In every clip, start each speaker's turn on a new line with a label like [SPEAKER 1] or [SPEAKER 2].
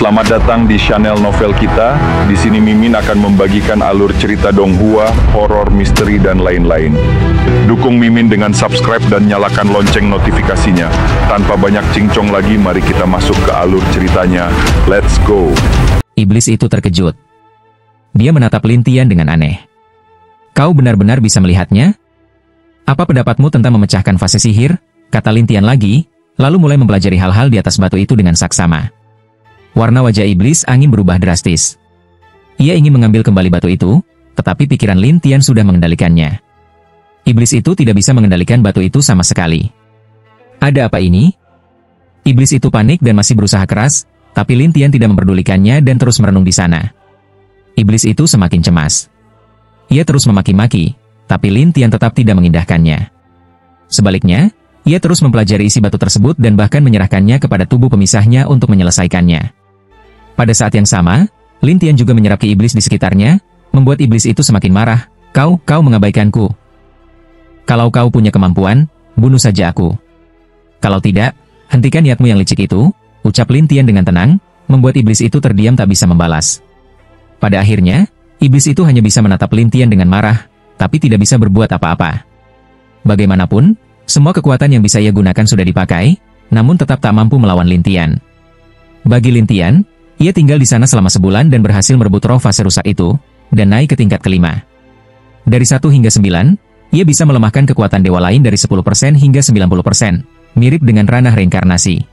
[SPEAKER 1] Selamat datang di channel novel kita. Di sini Mimin akan membagikan alur cerita donghua, horor, misteri, dan lain-lain. Dukung Mimin dengan subscribe dan nyalakan lonceng notifikasinya. Tanpa banyak cincong lagi, mari kita masuk ke alur ceritanya. Let's go.
[SPEAKER 2] Iblis itu terkejut. Dia menatap Lin Tian dengan aneh. Kau benar-benar bisa melihatnya? Apa pendapatmu tentang memecahkan fase sihir? Kata Lin Tian lagi, lalu mulai mempelajari hal-hal di atas batu itu dengan saksama. Warna wajah iblis angin berubah drastis. Ia ingin mengambil kembali batu itu, tetapi pikiran Lin Tian sudah mengendalikannya. Iblis itu tidak bisa mengendalikan batu itu sama sekali. Ada apa ini? Iblis itu panik dan masih berusaha keras, tapi Lin Tian tidak memperdulikannya dan terus merenung di sana. Iblis itu semakin cemas. Ia terus memaki-maki, tapi Lin Tian tetap tidak mengindahkannya. Sebaliknya, ia terus mempelajari isi batu tersebut dan bahkan menyerahkannya kepada tubuh pemisahnya untuk menyelesaikannya. Pada saat yang sama, Lin Tian juga menyerap ke iblis di sekitarnya, membuat iblis itu semakin marah. Kau mengabaikanku. Kalau kau punya kemampuan, bunuh saja aku. Kalau tidak, hentikan niatmu yang licik itu, ucap Lin Tian dengan tenang, membuat iblis itu terdiam tak bisa membalas. Pada akhirnya, iblis itu hanya bisa menatap Lin Tian dengan marah, tapi tidak bisa berbuat apa-apa. Bagaimanapun, semua kekuatan yang bisa ia gunakan sudah dipakai, namun tetap tak mampu melawan Lin Tian. Bagi Lin Tian, ia tinggal di sana selama sebulan dan berhasil merebut roh fase rusak itu, dan naik ke tingkat kelima. Dari 1 hingga 9, ia bisa melemahkan kekuatan dewa lain dari 10% hingga 90%, mirip dengan ranah reinkarnasi.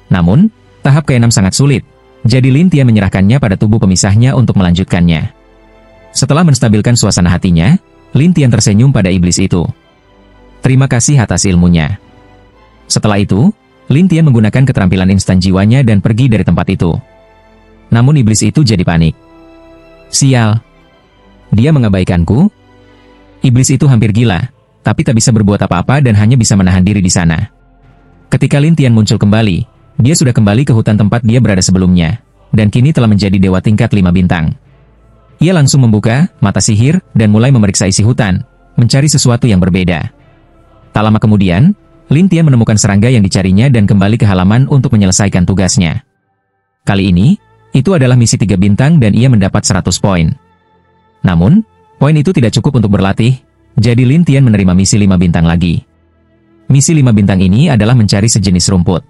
[SPEAKER 2] Namun, tahap ke-6 sangat sulit, jadi Lin Tian menyerahkannya pada tubuh pemisahnya untuk melanjutkannya. Setelah menstabilkan suasana hatinya, Lin Tian tersenyum pada iblis itu. Terima kasih atas ilmunya. Setelah itu, Lin Tian menggunakan keterampilan instan jiwanya dan pergi dari tempat itu. Namun iblis itu jadi panik. Sial. Dia mengabaikanku? Iblis itu hampir gila, tapi tak bisa berbuat apa-apa dan hanya bisa menahan diri di sana. Ketika Lin Tian muncul kembali, dia sudah kembali ke hutan tempat dia berada sebelumnya, dan kini telah menjadi dewa tingkat 5 bintang. Ia langsung membuka mata sihir dan mulai memeriksa isi hutan, mencari sesuatu yang berbeda. Tak lama kemudian, Lin Tian menemukan serangga yang dicarinya dan kembali ke halaman untuk menyelesaikan tugasnya. Kali ini, itu adalah misi 3 bintang dan ia mendapat 100 poin. Namun, poin itu tidak cukup untuk berlatih, jadi Lin Tian menerima misi 5 bintang lagi. Misi 5 bintang ini adalah mencari sejenis rumput.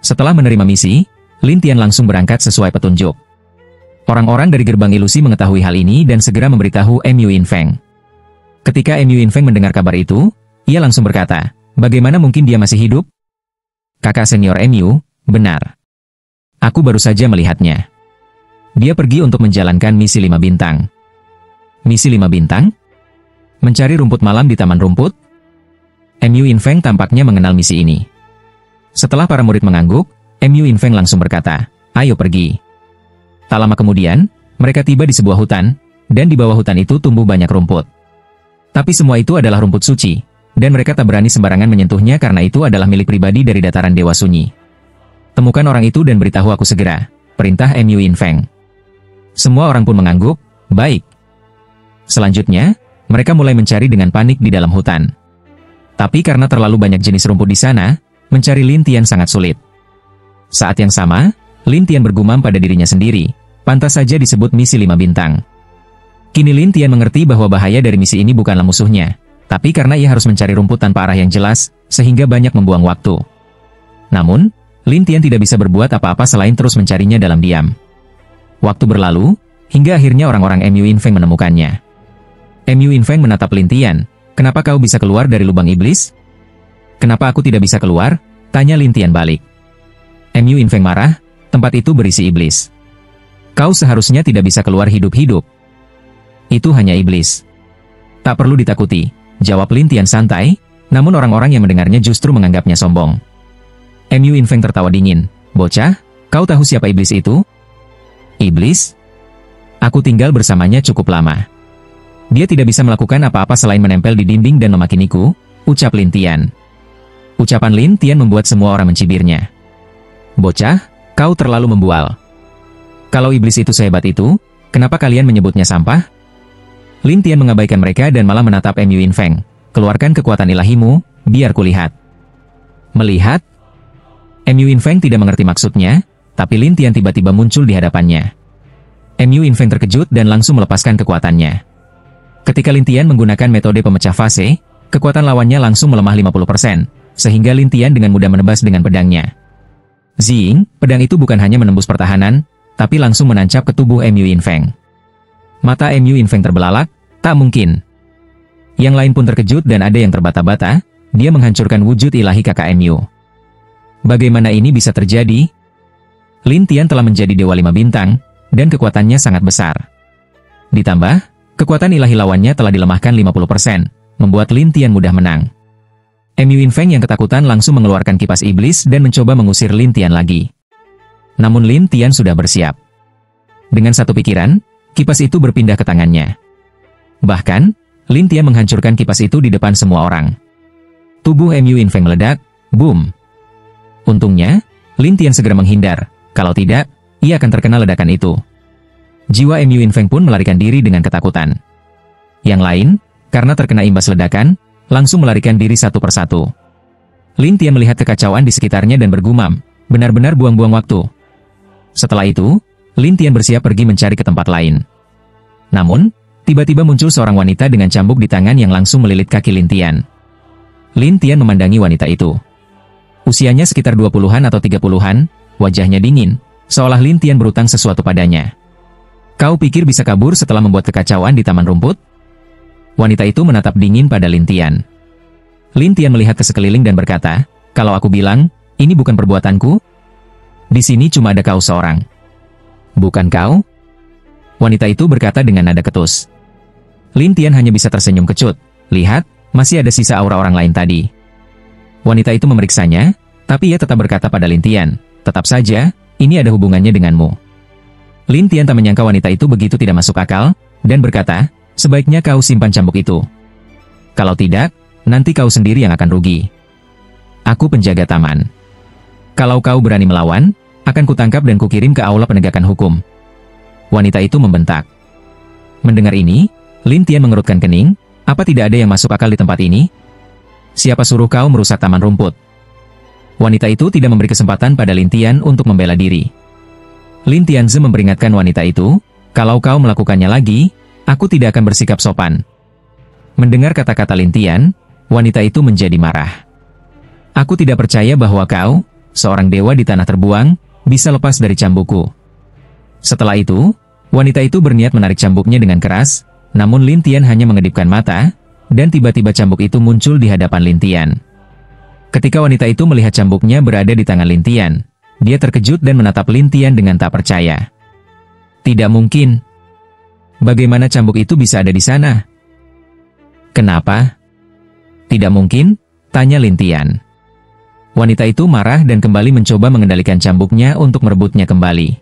[SPEAKER 2] Setelah menerima misi, Lin Tian langsung berangkat sesuai petunjuk. Orang-orang dari gerbang ilusi mengetahui hal ini dan segera memberitahu Mu Infeng. Ketika Mu Infeng mendengar kabar itu, ia langsung berkata, bagaimana mungkin dia masih hidup? Kakak senior Mu, benar. Aku baru saja melihatnya. Dia pergi untuk menjalankan misi 5 bintang. Misi 5 bintang? Mencari rumput malam di taman rumput? Mu Infeng tampaknya mengenal misi ini. Setelah para murid mengangguk, Mu Infeng langsung berkata, ayo pergi. Tak lama kemudian, mereka tiba di sebuah hutan, dan di bawah hutan itu tumbuh banyak rumput. Tapi semua itu adalah rumput suci, dan mereka tak berani sembarangan menyentuhnya karena itu adalah milik pribadi dari dataran Dewa Sunyi. Temukan orang itu dan beritahu aku segera, perintah Mu Infeng. Semua orang pun mengangguk, baik. Selanjutnya, mereka mulai mencari dengan panik di dalam hutan. Tapi karena terlalu banyak jenis rumput di sana, mencari Lin Tian sangat sulit. Saat yang sama, Lin Tian bergumam pada dirinya sendiri, pantas saja disebut misi 5 bintang. Kini Lin Tian mengerti bahwa bahaya dari misi ini bukanlah musuhnya, tapi karena ia harus mencari rumput tanpa arah yang jelas, sehingga banyak membuang waktu. Namun, Lin Tian tidak bisa berbuat apa-apa selain terus mencarinya dalam diam. Waktu berlalu, hingga akhirnya orang-orang Mu Infeng menemukannya. Mu Infeng menatap Lin Tian, kenapa kau bisa keluar dari lubang iblis? Kenapa aku tidak bisa keluar? Tanya Lin Tian balik. Mu Infeng marah, tempat itu berisi iblis. Kau seharusnya tidak bisa keluar hidup-hidup. Itu hanya iblis. Tak perlu ditakuti, jawab Lin Tian santai, namun orang-orang yang mendengarnya justru menganggapnya sombong. Mu Infeng tertawa dingin, bocah, kau tahu siapa iblis itu? Iblis? Aku tinggal bersamanya cukup lama. Dia tidak bisa melakukan apa-apa selain menempel di dinding dan memakiniku, ucap Lin Tian. Ucapan Lin Tian membuat semua orang mencibirnya. Bocah, kau terlalu membual. Kalau iblis itu sehebat itu, kenapa kalian menyebutnya sampah? Lin Tian mengabaikan mereka dan malah menatap Mu Infeng. Keluarkan kekuatan ilahimu, biar kulihat. Melihat? Mu Infeng tidak mengerti maksudnya, tapi Lin Tian tiba-tiba muncul di hadapannya. MU Infeng terkejut dan langsung melepaskan kekuatannya. Ketika Lin Tian menggunakan metode pemecah fase, kekuatan lawannya langsung melemah 50%, sehingga Lin Tian dengan mudah menebas dengan pedangnya. Zing, pedang itu bukan hanya menembus pertahanan, tapi langsung menancap ke tubuh MU Infeng. Mata MU Infeng terbelalak, tak mungkin. Yang lain pun terkejut dan ada yang terbata-bata, dia menghancurkan wujud ilahi kakak MU. Bagaimana ini bisa terjadi? Lin Tian telah menjadi Dewa 5 bintang, dan kekuatannya sangat besar. Ditambah, kekuatan ilahi lawannya telah dilemahkan 50%, membuat Lin Tian mudah menang. MU Infeng yang ketakutan langsung mengeluarkan kipas iblis dan mencoba mengusir Lin Tian lagi. Namun Lin Tian sudah bersiap. Dengan satu pikiran, kipas itu berpindah ke tangannya. Bahkan, Lin Tian menghancurkan kipas itu di depan semua orang. Tubuh MU Infeng meledak, boom. Untungnya, Lin Tian segera menghindar, kalau tidak, ia akan terkena ledakan itu. Jiwa MU Infeng pun melarikan diri dengan ketakutan. Yang lain, karena terkena imbas ledakan, langsung melarikan diri satu persatu. Lin Tian melihat kekacauan di sekitarnya dan bergumam, benar-benar buang-buang waktu. Setelah itu, Lin Tian bersiap pergi mencari ke tempat lain. Namun, tiba-tiba muncul seorang wanita dengan cambuk di tangan yang langsung melilit kaki Lin Tian. Lin Tian memandangi wanita itu. Usianya sekitar 20-an atau 30-an, wajahnya dingin, seolah Lin Tian berutang sesuatu padanya. Kau pikir bisa kabur setelah membuat kekacauan di taman rumput? Wanita itu menatap dingin pada Lin Tian. Lin Tian melihat ke sekeliling dan berkata, kalau aku bilang, ini bukan perbuatanku? Di sini cuma ada kau seorang. Bukan kau? Wanita itu berkata dengan nada ketus. Lin Tian hanya bisa tersenyum kecut. Lihat, masih ada sisa aura orang lain tadi. Wanita itu memeriksanya, tapi ia tetap berkata pada Lin Tian, tetap saja, ini ada hubungannya denganmu. Lin Tian tak menyangka wanita itu begitu tidak masuk akal, dan berkata, sebaiknya kau simpan cambuk itu. Kalau tidak, nanti kau sendiri yang akan rugi. Aku penjaga taman. Kalau kau berani melawan, akan kutangkap dan kukirim ke aula penegakan hukum. Wanita itu membentak. Mendengar ini, Lin Tian mengerutkan kening, apa tidak ada yang masuk akal di tempat ini? Siapa suruh kau merusak taman rumput? Wanita itu tidak memberi kesempatan pada Lin Tian untuk membela diri. Lin Tianzi memperingatkan wanita itu, kalau kau melakukannya lagi, aku tidak akan bersikap sopan. Mendengar kata-kata Lin Tian, wanita itu menjadi marah. Aku tidak percaya bahwa kau, seorang dewa di tanah terbuang, bisa lepas dari cambukku. Setelah itu, wanita itu berniat menarik cambuknya dengan keras, namun Lin Tian hanya mengedipkan mata, dan tiba-tiba cambuk itu muncul di hadapan Lin Tian. Ketika wanita itu melihat cambuknya berada di tangan Lin Tian, dia terkejut dan menatap Lin Tian dengan tak percaya. Tidak mungkin. Bagaimana cambuk itu bisa ada di sana? Kenapa? Tidak mungkin, tanya Lin Tian. Wanita itu marah dan kembali mencoba mengendalikan cambuknya untuk merebutnya kembali.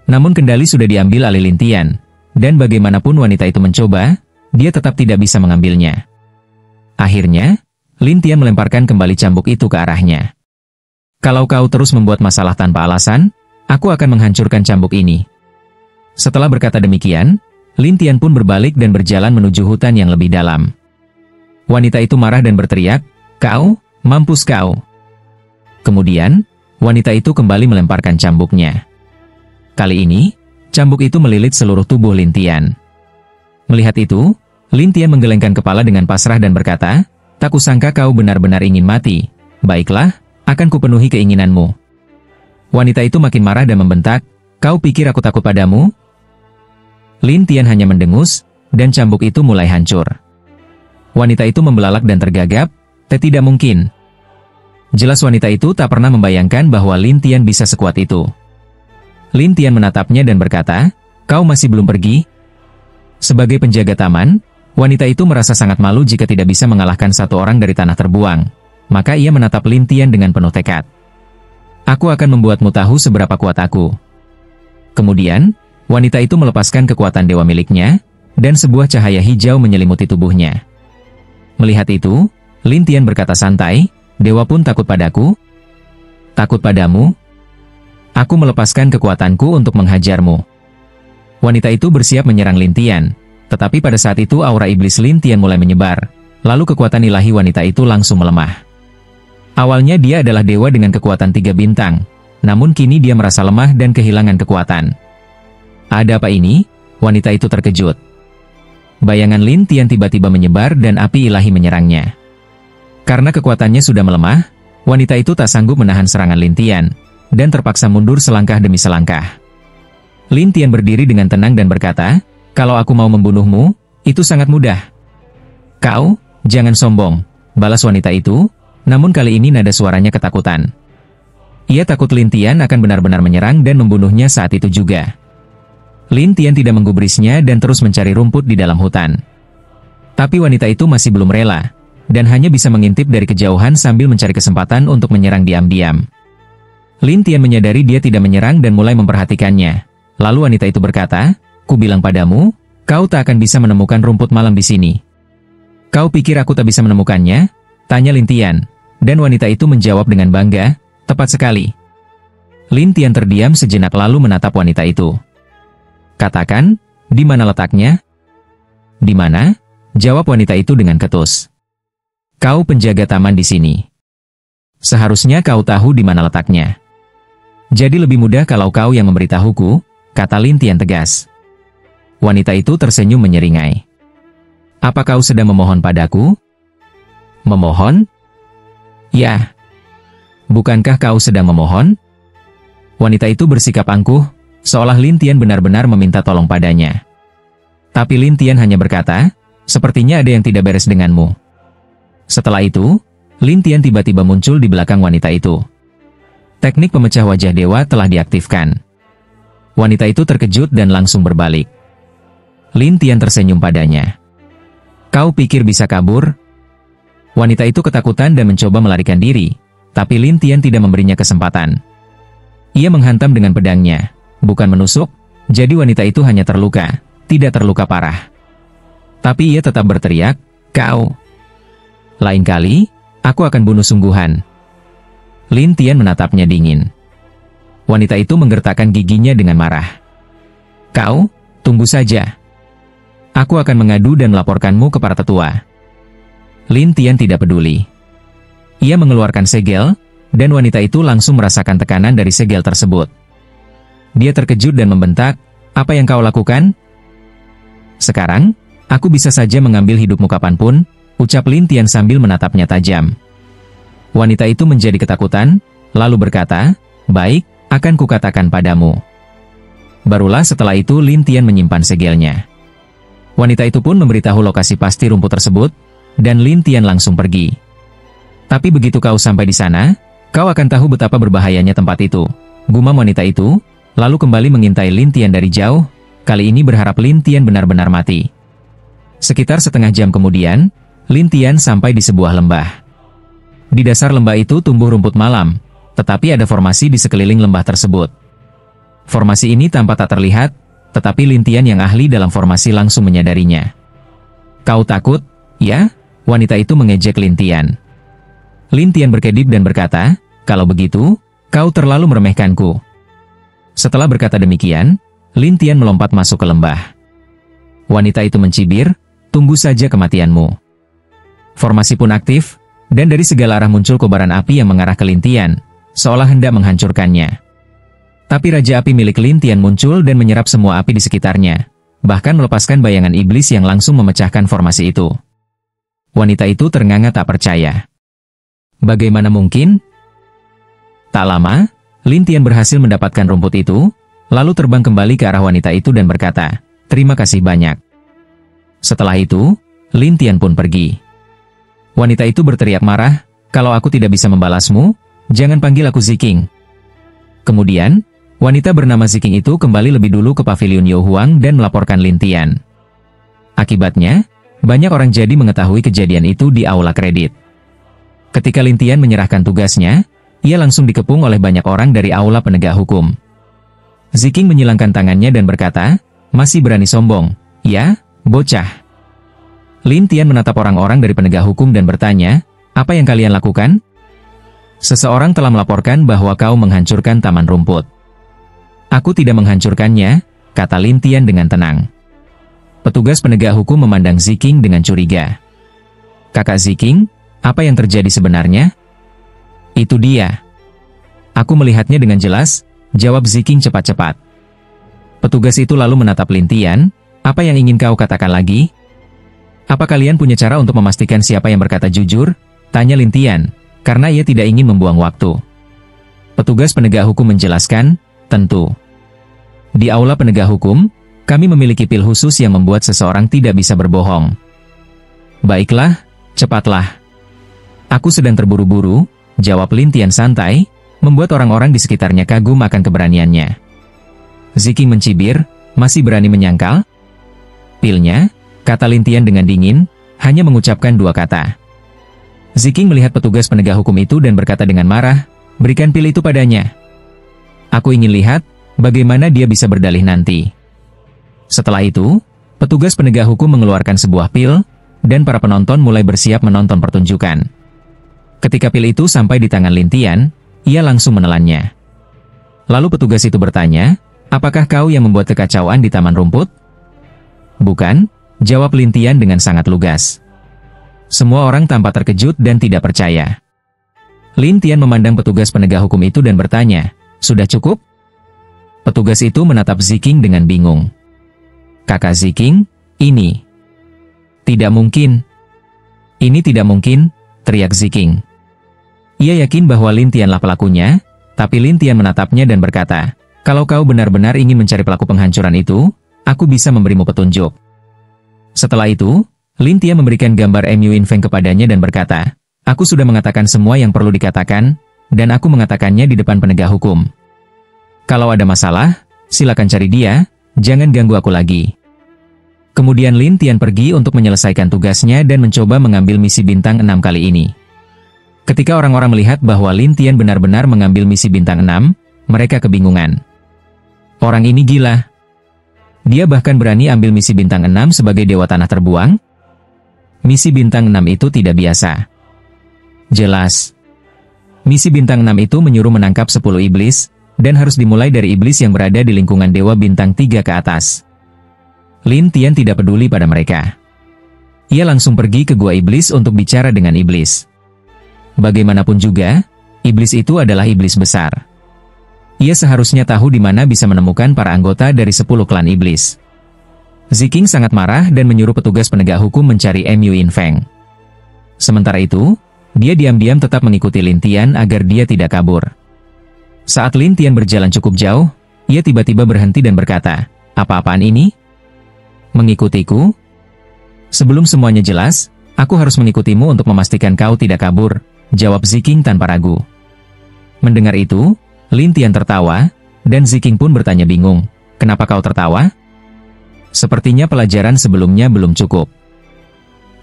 [SPEAKER 2] Namun kendali sudah diambil alih Lin Tian, dan bagaimanapun wanita itu mencoba, dia tetap tidak bisa mengambilnya. Akhirnya, Lin Tian melemparkan kembali cambuk itu ke arahnya. Kalau kau terus membuat masalah tanpa alasan, aku akan menghancurkan cambuk ini. Setelah berkata demikian, Lin Tian pun berbalik dan berjalan menuju hutan yang lebih dalam. Wanita itu marah dan berteriak, kau, mampus kau. Kemudian, wanita itu kembali melemparkan cambuknya. Kali ini, cambuk itu melilit seluruh tubuh Lin Tian. Melihat itu, Lin Tian menggelengkan kepala dengan pasrah dan berkata, tak kusangka kau benar-benar ingin mati. Baiklah, akan kupenuhi keinginanmu. Wanita itu makin marah dan membentak, kau pikir aku takut padamu? Lin Tian hanya mendengus, dan cambuk itu mulai hancur. Wanita itu membelalak dan tergagap, tidak mungkin. Jelas wanita itu tak pernah membayangkan bahwa Lin Tian bisa sekuat itu. Lin Tian menatapnya dan berkata, kau masih belum pergi? Sebagai penjaga taman, wanita itu merasa sangat malu jika tidak bisa mengalahkan satu orang dari tanah terbuang. Maka ia menatap Lin Tian dengan penuh tekad. Aku akan membuatmu tahu seberapa kuat aku. Kemudian, wanita itu melepaskan kekuatan dewa miliknya, dan sebuah cahaya hijau menyelimuti tubuhnya. Melihat itu, Lin Tian berkata santai, dewa pun takut padaku? Takut padamu? Aku melepaskan kekuatanku untuk menghajarmu. Wanita itu bersiap menyerang Lin Tian, tetapi pada saat itu aura iblis Lin Tian mulai menyebar, lalu kekuatan ilahi wanita itu langsung melemah. Awalnya dia adalah dewa dengan kekuatan 3 bintang, namun kini dia merasa lemah dan kehilangan kekuatan. Ada apa ini? Wanita itu terkejut. Bayangan Lin Tian tiba-tiba menyebar dan api ilahi menyerangnya. Karena kekuatannya sudah melemah, wanita itu tak sanggup menahan serangan Lin Tian, dan terpaksa mundur selangkah demi selangkah. Lin Tian berdiri dengan tenang dan berkata, "Kalau aku mau membunuhmu, itu sangat mudah." "Kau, jangan sombong," balas wanita itu, namun kali ini nada suaranya ketakutan. Ia takut Lin Tian akan benar-benar menyerang dan membunuhnya saat itu juga. Lin Tian tidak menggubrisnya dan terus mencari rumput di dalam hutan. Tapi wanita itu masih belum rela, dan hanya bisa mengintip dari kejauhan sambil mencari kesempatan untuk menyerang diam-diam. Lin Tian menyadari dia tidak menyerang dan mulai memperhatikannya. Lalu wanita itu berkata, "Ku bilang padamu, kau tak akan bisa menemukan rumput malam di sini." "Kau pikir aku tak bisa menemukannya?" tanya Lin Tian, dan wanita itu menjawab dengan bangga, "Tepat sekali." Lin Tian terdiam sejenak lalu menatap wanita itu. "Katakan, di mana letaknya?" "Di mana?" jawab wanita itu dengan ketus. "Kau penjaga taman di sini. Seharusnya kau tahu di mana letaknya. Jadi lebih mudah kalau kau yang memberitahuku," kata Lin Tian tegas. Wanita itu tersenyum menyeringai. "Apa kau sedang memohon padaku?" "Memohon?" "Ya. Bukankah kau sedang memohon?" Wanita itu bersikap angkuh, seolah Lin Tian benar-benar meminta tolong padanya. Tapi Lin Tian hanya berkata, "Sepertinya ada yang tidak beres denganmu." Setelah itu, Lin Tian tiba-tiba muncul di belakang wanita itu. Teknik pemecah wajah dewa telah diaktifkan. Wanita itu terkejut dan langsung berbalik. Lin Tian tersenyum padanya. "Kau pikir bisa kabur?" Wanita itu ketakutan dan mencoba melarikan diri, tapi Lin Tian tidak memberinya kesempatan. Ia menghantam dengan pedangnya, bukan menusuk, jadi wanita itu hanya terluka, tidak terluka parah. Tapi ia tetap berteriak, "Kau! Lain kali, aku akan bunuh sungguhan." Lin Tian menatapnya dingin. Wanita itu menggertakkan giginya dengan marah. "Kau, tunggu saja. Aku akan mengadu dan melaporkanmu ke para tetua." Lin Tian tidak peduli. Ia mengeluarkan segel, dan wanita itu langsung merasakan tekanan dari segel tersebut. Dia terkejut dan membentak, "Apa yang kau lakukan?" "Sekarang, aku bisa saja mengambil hidupmu kapanpun," ucap Lin Tian sambil menatapnya tajam. Wanita itu menjadi ketakutan, lalu berkata, "Baik, akan kukatakan padamu." Barulah setelah itu Lin Tian menyimpan segelnya. Wanita itu pun memberitahu lokasi pasti rumput tersebut, dan Lin Tian langsung pergi. "Tapi begitu kau sampai di sana, kau akan tahu betapa berbahayanya tempat itu," gumam wanita itu, lalu kembali mengintai Lin Tian dari jauh, kali ini berharap Lin Tian benar-benar mati. Sekitar setengah jam kemudian, Lin Tian sampai di sebuah lembah. Di dasar lembah itu tumbuh rumput malam, tetapi ada formasi di sekeliling lembah tersebut. Formasi ini tampak tak terlihat, tetapi Lin Tian yang ahli dalam formasi langsung menyadarinya. "Kau takut, ya?" wanita itu mengejek Lin Tian. Lin Tian berkedip dan berkata, "Kalau begitu, kau terlalu meremehkanku." Setelah berkata demikian, Lin Tian melompat masuk ke lembah. Wanita itu mencibir, "Tunggu saja kematianmu." Formasi pun aktif, dan dari segala arah muncul kobaran api yang mengarah ke Lin Tian, seolah hendak menghancurkannya. Tapi Raja Api milik Lin Tian muncul dan menyerap semua api di sekitarnya, bahkan melepaskan bayangan iblis yang langsung memecahkan formasi itu. Wanita itu ternganga tak percaya. Bagaimana mungkin? Tak lama, Lin Tian berhasil mendapatkan rumput itu, lalu terbang kembali ke arah wanita itu dan berkata, "Terima kasih banyak." Setelah itu, Lin Tian pun pergi. Wanita itu berteriak marah, "Kalau aku tidak bisa membalasmu, jangan panggil aku Ziking." Kemudian, wanita bernama Ziking itu kembali lebih dulu ke pavilion Yo Huang dan melaporkan Lin Tian. Akibatnya, banyak orang jadi mengetahui kejadian itu di aula kredit. Ketika Lin Tian menyerahkan tugasnya, ia langsung dikepung oleh banyak orang dari aula penegak hukum. Ziking menyilangkan tangannya dan berkata, "Masih berani sombong, ya, bocah?" Lin Tian menatap orang-orang dari penegak hukum dan bertanya, "Apa yang kalian lakukan?" "Seseorang telah melaporkan bahwa kau menghancurkan taman rumput." "Aku tidak menghancurkannya," kata Lin Tian dengan tenang. Petugas penegak hukum memandang Ziking dengan curiga. "Kakak Ziking, apa yang terjadi sebenarnya?" "Itu dia. Aku melihatnya dengan jelas, jawab Ziking cepat-cepat. Petugas itu lalu menatap Lin Tian. Apa yang ingin kau katakan lagi? Apa kalian punya cara untuk memastikan siapa yang berkata jujur? Tanya Lin Tian, karena ia tidak ingin membuang waktu. Petugas penegak hukum menjelaskan, tentu. Di aula penegak hukum, kami memiliki pil khusus yang membuat seseorang tidak bisa berbohong. Baiklah, cepatlah. Aku sedang terburu-buru, jawab Lin Tian santai, membuat orang-orang di sekitarnya kagum akan keberaniannya. Ziking mencibir, masih berani menyangkal? Pilnya, kata Lin Tian dengan dingin, hanya mengucapkan 2 kata. Ziking melihat petugas penegak hukum itu dan berkata dengan marah, berikan pil itu padanya. Aku ingin lihat, bagaimana dia bisa berdalih nanti. Setelah itu, petugas penegak hukum mengeluarkan sebuah pil, dan para penonton mulai bersiap menonton pertunjukan. Ketika pil itu sampai di tangan Lin Tian, ia langsung menelannya. Lalu petugas itu bertanya, apakah kau yang membuat kekacauan di taman rumput? Bukan, jawab Lin Tian dengan sangat lugas. Semua orang tampak terkejut dan tidak percaya. Lin Tian memandang petugas penegak hukum itu dan bertanya, sudah cukup? Petugas itu menatap Ziking dengan bingung. Kakak Ziking, ini. Tidak mungkin. Ini tidak mungkin, teriak Ziking. Ia yakin bahwa Lin Tianlah pelakunya, tapi Lin Tian menatapnya dan berkata, kalau kau benar-benar ingin mencari pelaku penghancuran itu, aku bisa memberimu petunjuk. Setelah itu, Lin Tian memberikan gambar Mu Infeng kepadanya dan berkata, aku sudah mengatakan semua yang perlu dikatakan, dan aku mengatakannya di depan penegak hukum. Kalau ada masalah, silakan cari dia, jangan ganggu aku lagi. Kemudian Lin Tian pergi untuk menyelesaikan tugasnya dan mencoba mengambil misi bintang 6 kali ini. Ketika orang-orang melihat bahwa Lin Tian benar-benar mengambil misi bintang 6, mereka kebingungan. Orang ini gila. Dia bahkan berani ambil misi bintang 6 sebagai dewa tanah terbuang? Misi bintang 6 itu tidak biasa. Jelas. Misi bintang 6 itu menyuruh menangkap 10 iblis, dan harus dimulai dari iblis yang berada di lingkungan dewa bintang 3 ke atas. Lin Tian tidak peduli pada mereka. Ia langsung pergi ke gua iblis untuk bicara dengan iblis. Bagaimanapun juga, iblis itu adalah iblis besar. Ia seharusnya tahu di mana bisa menemukan para anggota dari 10 klan iblis. Ziking sangat marah dan menyuruh petugas penegak hukum mencari Mu Infeng. Sementara itu, dia diam-diam tetap mengikuti Lin Tian agar dia tidak kabur. Saat Lin Tian berjalan cukup jauh, ia tiba-tiba berhenti dan berkata, apa-apaan ini? Mengikutiku? Sebelum semuanya jelas, aku harus mengikutimu untuk memastikan kau tidak kabur, jawab Ziking tanpa ragu. Mendengar itu, Lin Tian tertawa, dan Ziking pun bertanya bingung, kenapa kau tertawa? Sepertinya pelajaran sebelumnya belum cukup.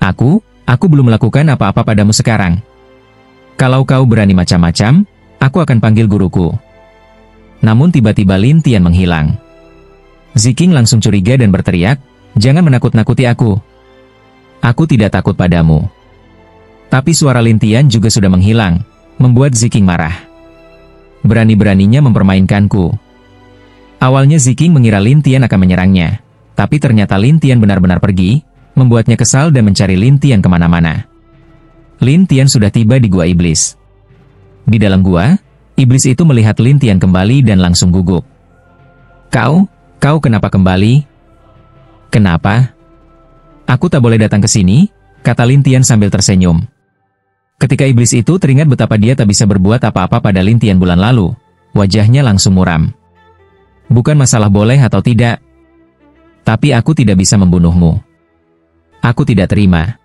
[SPEAKER 2] Aku belum melakukan apa-apa padamu sekarang. Kalau kau berani macam-macam, aku akan panggil guruku. Namun tiba-tiba Lin Tian menghilang. Ziking langsung curiga dan berteriak, jangan menakut-nakuti aku. Aku tidak takut padamu. Tapi suara Lin Tian juga sudah menghilang, membuat Ziking marah. Berani-beraninya mempermainkanku. Awalnya Ziking mengira Lin Tian akan menyerangnya, tapi ternyata Lin Tian benar-benar pergi, membuatnya kesal dan mencari Lin Tian kemana-mana. Lin Tian sudah tiba di gua iblis. Di dalam gua, iblis itu melihat Lin Tian kembali dan langsung gugup. Kau kenapa kembali? Kenapa? Aku tak boleh datang ke sini, kata Lin Tian sambil tersenyum. Ketika iblis itu teringat betapa dia tak bisa berbuat apa-apa pada Lin Tian bulan lalu, wajahnya langsung muram. Bukan masalah boleh atau tidak, tapi aku tidak bisa membunuhmu. Aku tidak terima.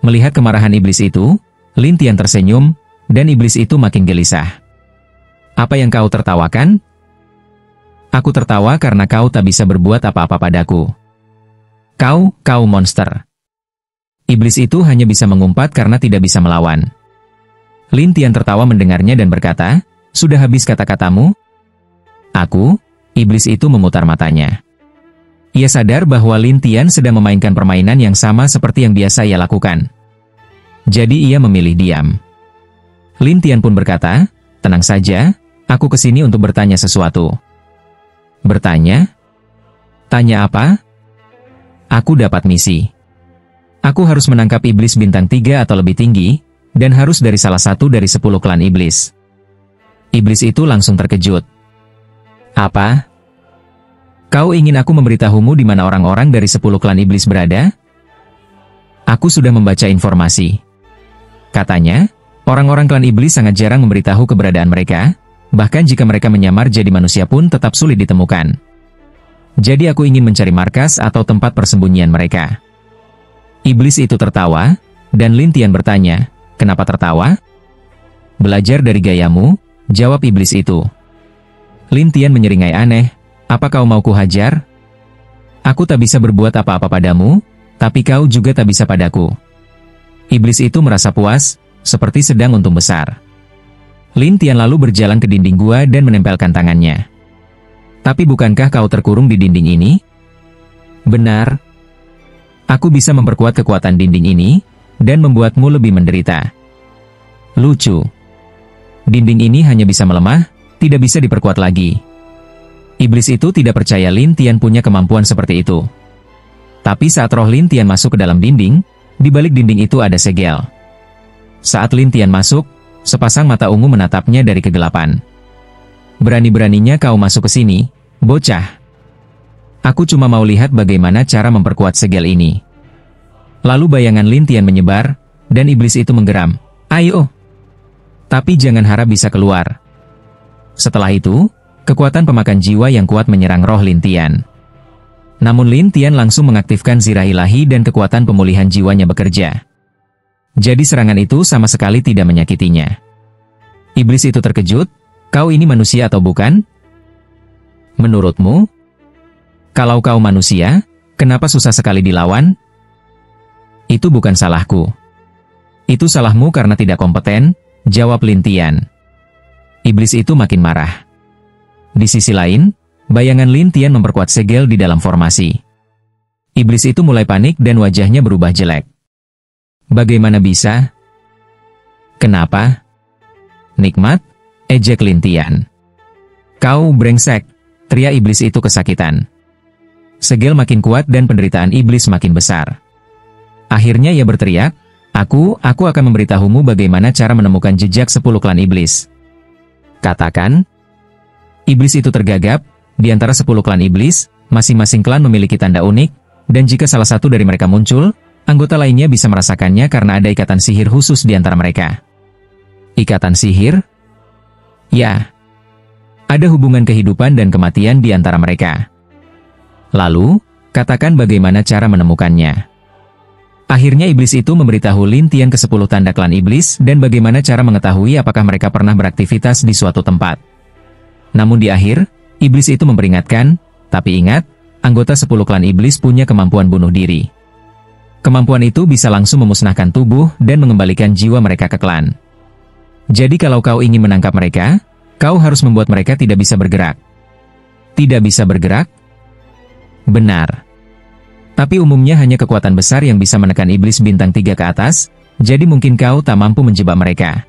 [SPEAKER 2] Melihat kemarahan iblis itu, Lin Tian tersenyum, dan iblis itu makin gelisah. Apa yang kau tertawakan? Aku tertawa karena kau tak bisa berbuat apa-apa padaku. Kau monster. Iblis itu hanya bisa mengumpat karena tidak bisa melawan. Lin Tian tertawa mendengarnya dan berkata, sudah habis kata-katamu? Iblis itu memutar matanya. Ia sadar bahwa Lin Tian sedang memainkan permainan yang sama seperti yang biasa ia lakukan. Jadi ia memilih diam. Lin Tian pun berkata, tenang saja, aku kesini untuk bertanya sesuatu. Bertanya? Tanya apa? Aku dapat misi. Aku harus menangkap iblis bintang 3 atau lebih tinggi, dan harus dari salah satu dari 10 klan iblis. Iblis itu langsung terkejut. Apa? Kau ingin aku memberitahumu di mana orang-orang dari 10 klan iblis berada? Aku sudah membaca informasi. Katanya, orang-orang klan iblis sangat jarang memberitahu keberadaan mereka, bahkan jika mereka menyamar jadi manusia pun tetap sulit ditemukan. Jadi aku ingin mencari markas atau tempat persembunyian mereka. Iblis itu tertawa, dan Lin Tian bertanya, kenapa tertawa? Belajar dari gayamu, jawab iblis itu. Lin Tian menyeringai aneh, apa kau mau kuhajar? Aku tak bisa berbuat apa-apa padamu, tapi kau juga tak bisa padaku. Iblis itu merasa puas, seperti sedang untung besar. Lin Tian lalu berjalan ke dinding gua dan menempelkan tangannya. Tapi bukankah kau terkurung di dinding ini? Benar. Aku bisa memperkuat kekuatan dinding ini, dan membuatmu lebih menderita. Lucu. Dinding ini hanya bisa melemah, tidak bisa diperkuat lagi. Iblis itu tidak percaya Lin Tian punya kemampuan seperti itu. Tapi saat roh Lin Tian masuk ke dalam dinding, di balik dinding itu ada segel. Saat Lin Tian masuk, sepasang mata ungu menatapnya dari kegelapan. Berani-beraninya kau masuk ke sini, bocah. Aku cuma mau lihat bagaimana cara memperkuat segel ini. Lalu bayangan Lin Tian menyebar, dan iblis itu menggeram. Ayo! Tapi jangan harap bisa keluar. Setelah itu, kekuatan pemakan jiwa yang kuat menyerang roh Lin Tian. Namun Lin Tian langsung mengaktifkan zirah ilahi dan kekuatan pemulihan jiwanya bekerja. Jadi serangan itu sama sekali tidak menyakitinya. Iblis itu terkejut, kau ini manusia atau bukan? Menurutmu? Kalau kau manusia, kenapa susah sekali dilawan? Itu bukan salahku. Itu salahmu karena tidak kompeten, jawab Lin Tian. Iblis itu makin marah. Di sisi lain, bayangan Lin Tian memperkuat segel di dalam formasi. Iblis itu mulai panik dan wajahnya berubah jelek. Bagaimana bisa? Kenapa? Nikmat? Ejek Lin Tian. Kau brengsek, teriak iblis itu kesakitan. Segel makin kuat dan penderitaan iblis makin besar. Akhirnya ia berteriak, Aku akan memberitahumu bagaimana cara menemukan jejak 10 klan iblis. Katakan. Iblis itu tergagap, di antara 10 klan iblis, masing-masing klan memiliki tanda unik, dan jika salah satu dari mereka muncul, anggota lainnya bisa merasakannya karena ada ikatan sihir khusus di antara mereka. Ikatan sihir? Ya. Ada hubungan kehidupan dan kematian di antara mereka. Lalu, katakan bagaimana cara menemukannya. Akhirnya iblis itu memberitahu Lin Tian ke 10 tanda klan iblis dan bagaimana cara mengetahui apakah mereka pernah beraktivitas di suatu tempat. Namun di akhir, iblis itu memperingatkan, tapi ingat, anggota 10 klan iblis punya kemampuan bunuh diri. Kemampuan itu bisa langsung memusnahkan tubuh dan mengembalikan jiwa mereka ke klan. Jadi kalau kau ingin menangkap mereka, kau harus membuat mereka tidak bisa bergerak. Tidak bisa bergerak? Benar. Tapi umumnya hanya kekuatan besar yang bisa menekan iblis bintang 3 ke atas, jadi mungkin kau tak mampu menjebak mereka.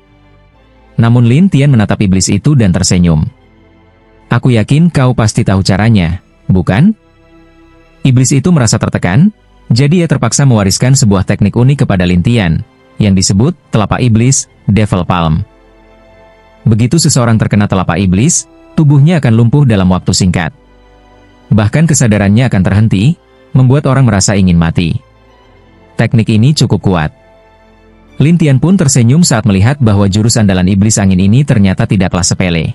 [SPEAKER 2] Namun Lin Tian menatap iblis itu dan tersenyum. Aku yakin kau pasti tahu caranya, bukan? Iblis itu merasa tertekan, jadi ia terpaksa mewariskan sebuah teknik unik kepada Lin Tian, yang disebut telapak iblis, Devil Palm. Begitu seseorang terkena telapak iblis, tubuhnya akan lumpuh dalam waktu singkat. Bahkan kesadarannya akan terhenti, membuat orang merasa ingin mati. Teknik ini cukup kuat. Lin Tian pun tersenyum saat melihat bahwa jurus andalan iblis angin ini ternyata tidaklah sepele.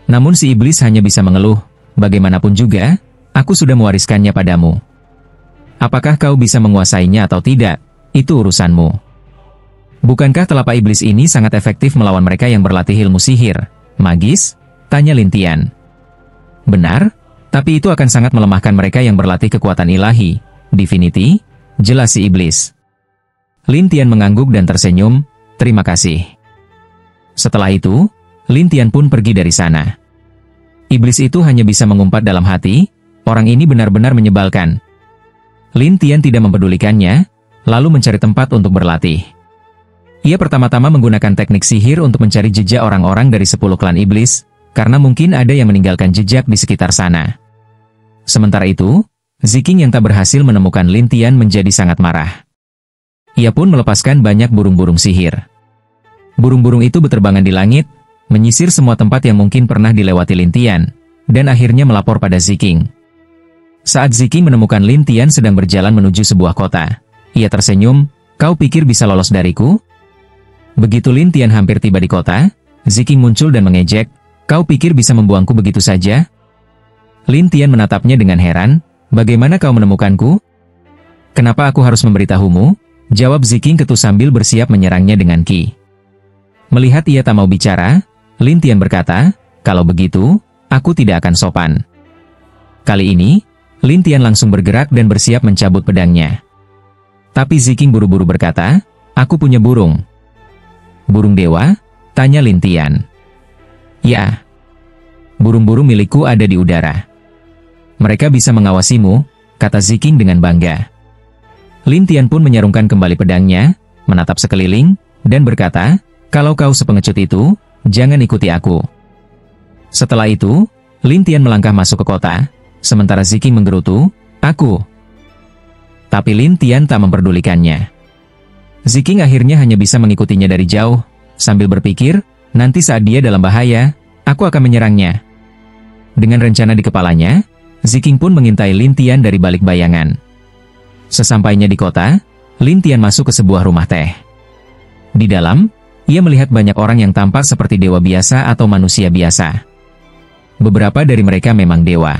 [SPEAKER 2] Namun si iblis hanya bisa mengeluh, bagaimanapun juga, aku sudah mewariskannya padamu. Apakah kau bisa menguasainya atau tidak, itu urusanmu. Bukankah telapak iblis ini sangat efektif melawan mereka yang berlatih ilmu sihir, magis? Tanya Lin Tian. Benar? Tapi itu akan sangat melemahkan mereka yang berlatih kekuatan ilahi, divinity, jelas si iblis. Lin Tian mengangguk dan tersenyum, terima kasih. Setelah itu, Lin Tian pun pergi dari sana. Iblis itu hanya bisa mengumpat dalam hati, orang ini benar-benar menyebalkan. Lin Tian tidak mempedulikannya, lalu mencari tempat untuk berlatih. Ia pertama-tama menggunakan teknik sihir untuk mencari jejak orang-orang dari 10 klan iblis, karena mungkin ada yang meninggalkan jejak di sekitar sana. Sementara itu, Ziking yang tak berhasil menemukan Lin Tian menjadi sangat marah. Ia pun melepaskan banyak burung-burung sihir. Burung-burung itu berterbangan di langit, menyisir semua tempat yang mungkin pernah dilewati Lin Tian, dan akhirnya melapor pada Ziking. Saat Ziking menemukan Lin Tian sedang berjalan menuju sebuah kota, ia tersenyum, "Kau pikir bisa lolos dariku?" Begitu Lin Tian hampir tiba di kota, Ziking muncul dan mengejek, "Kau pikir bisa membuangku begitu saja?" Lin Tian menatapnya dengan heran, "Bagaimana kau menemukanku?" "Kenapa aku harus memberitahumu?" jawab Ziking ketus sambil bersiap menyerangnya dengan ki. Melihat ia tak mau bicara, Lin Tian berkata, "Kalau begitu, aku tidak akan sopan." Kali ini, Lin Tian langsung bergerak dan bersiap mencabut pedangnya. Tapi Ziking buru-buru berkata, "Aku punya burung." "Burung dewa?" tanya Lin Tian. "Ya. Burung-burung milikku ada di udara. Mereka bisa mengawasimu," kata Ziking dengan bangga. Lin Tian pun menyarungkan kembali pedangnya, menatap sekeliling, dan berkata, "Kalau kau sepengecut itu, jangan ikuti aku." Setelah itu, Lin Tian melangkah masuk ke kota, sementara Ziking menggerutu, "Aku." Tapi Lin Tian tak memperdulikannya. Ziking akhirnya hanya bisa mengikutinya dari jauh, sambil berpikir, nanti saat dia dalam bahaya, aku akan menyerangnya. Dengan rencana di kepalanya, Ziking pun mengintai Lin Tian dari balik bayangan. Sesampainya di kota, Lin Tian masuk ke sebuah rumah teh. Di dalam, ia melihat banyak orang yang tampak seperti dewa biasa atau manusia biasa. Beberapa dari mereka memang dewa.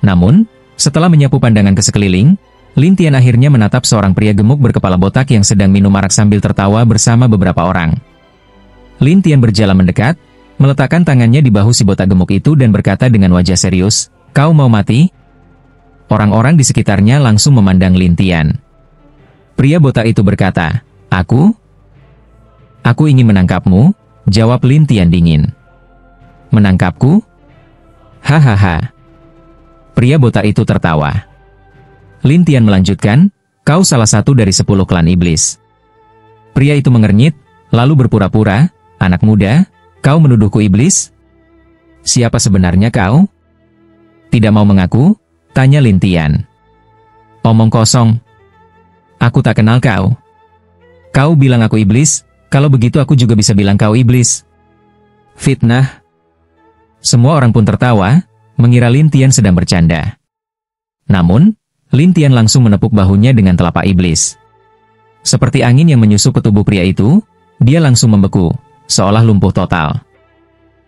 [SPEAKER 2] Namun, setelah menyapu pandangan ke sekeliling, Lin Tian akhirnya menatap seorang pria gemuk berkepala botak yang sedang minum arak sambil tertawa bersama beberapa orang. Lin Tian berjalan mendekat, meletakkan tangannya di bahu si botak gemuk itu dan berkata dengan wajah serius, "Kau mau mati?" Orang-orang di sekitarnya langsung memandang Lin Tian. Pria botak itu berkata, Aku ingin menangkapmu," jawab Lin Tian dingin. "Menangkapku? Hahaha." Pria botak itu tertawa. Lin Tian melanjutkan, "Kau salah satu dari 10 klan iblis." Pria itu mengernyit, lalu berpura-pura, "Anak muda, kau menuduhku iblis? Siapa sebenarnya kau?" "Tidak mau mengaku?" tanya Lin Tian. "Omong kosong. Aku tak kenal kau. Kau bilang aku iblis, kalau begitu aku juga bisa bilang kau iblis." Fitnah. Semua orang pun tertawa, mengira Lin Tian sedang bercanda. Namun, Lin Tian langsung menepuk bahunya dengan telapak iblis. Seperti angin yang menyusup ke tubuh pria itu, dia langsung membeku, seolah lumpuh total.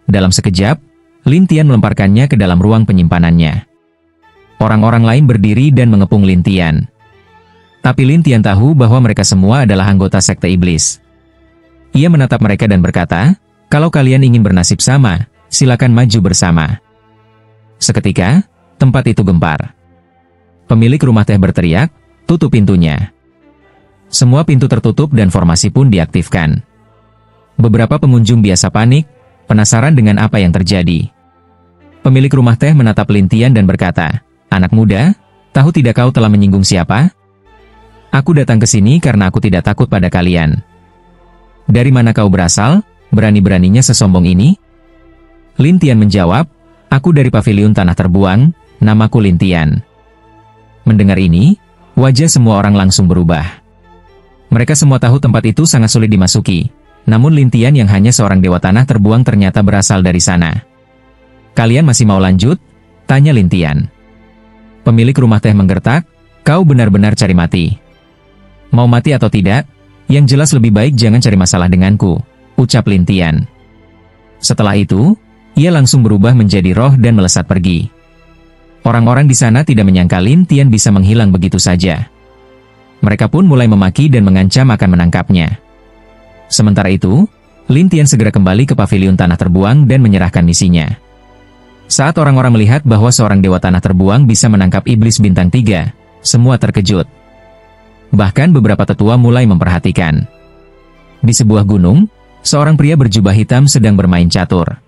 [SPEAKER 2] Dalam sekejap, Lin Tian melemparkannya ke dalam ruang penyimpanannya. Orang-orang lain berdiri dan mengepung Lin Tian. Tapi Lin Tian tahu bahwa mereka semua adalah anggota sekte iblis. Ia menatap mereka dan berkata, "Kalau kalian ingin bernasib sama, silakan maju bersama." Seketika, tempat itu gempar. Pemilik rumah teh berteriak, "Tutup pintunya." Semua pintu tertutup dan formasi pun diaktifkan. Beberapa pengunjung biasa panik, penasaran dengan apa yang terjadi. Pemilik rumah teh menatap Lin Tian dan berkata, "Anak muda, tahu tidak kau telah menyinggung siapa? Aku datang ke sini karena aku tidak takut pada kalian." "Dari mana kau berasal? Berani-beraninya sesombong ini?" Lin Tian menjawab, "Aku dari pavilion tanah terbuang, namaku Lin Tian." Mendengar ini, wajah semua orang langsung berubah. Mereka semua tahu tempat itu sangat sulit dimasuki, namun Lin Tian yang hanya seorang dewa tanah terbuang ternyata berasal dari sana. "Kalian masih mau lanjut?" tanya Lin Tian. Pemilik rumah teh menggertak, "Kau benar-benar cari mati. Mau mati atau tidak, yang jelas lebih baik jangan cari masalah denganku," ucap Lin Tian. Setelah itu, ia langsung berubah menjadi roh dan melesat pergi. Orang-orang di sana tidak menyangka Lin Tian bisa menghilang begitu saja. Mereka pun mulai memaki dan mengancam akan menangkapnya. Sementara itu, Lin Tian segera kembali ke pavilion tanah terbuang dan menyerahkan misinya. Saat orang-orang melihat bahwa seorang dewa tanah terbuang bisa menangkap iblis bintang 3, semua terkejut. Bahkan beberapa tetua mulai memperhatikan. Di sebuah gunung, seorang pria berjubah hitam sedang bermain catur.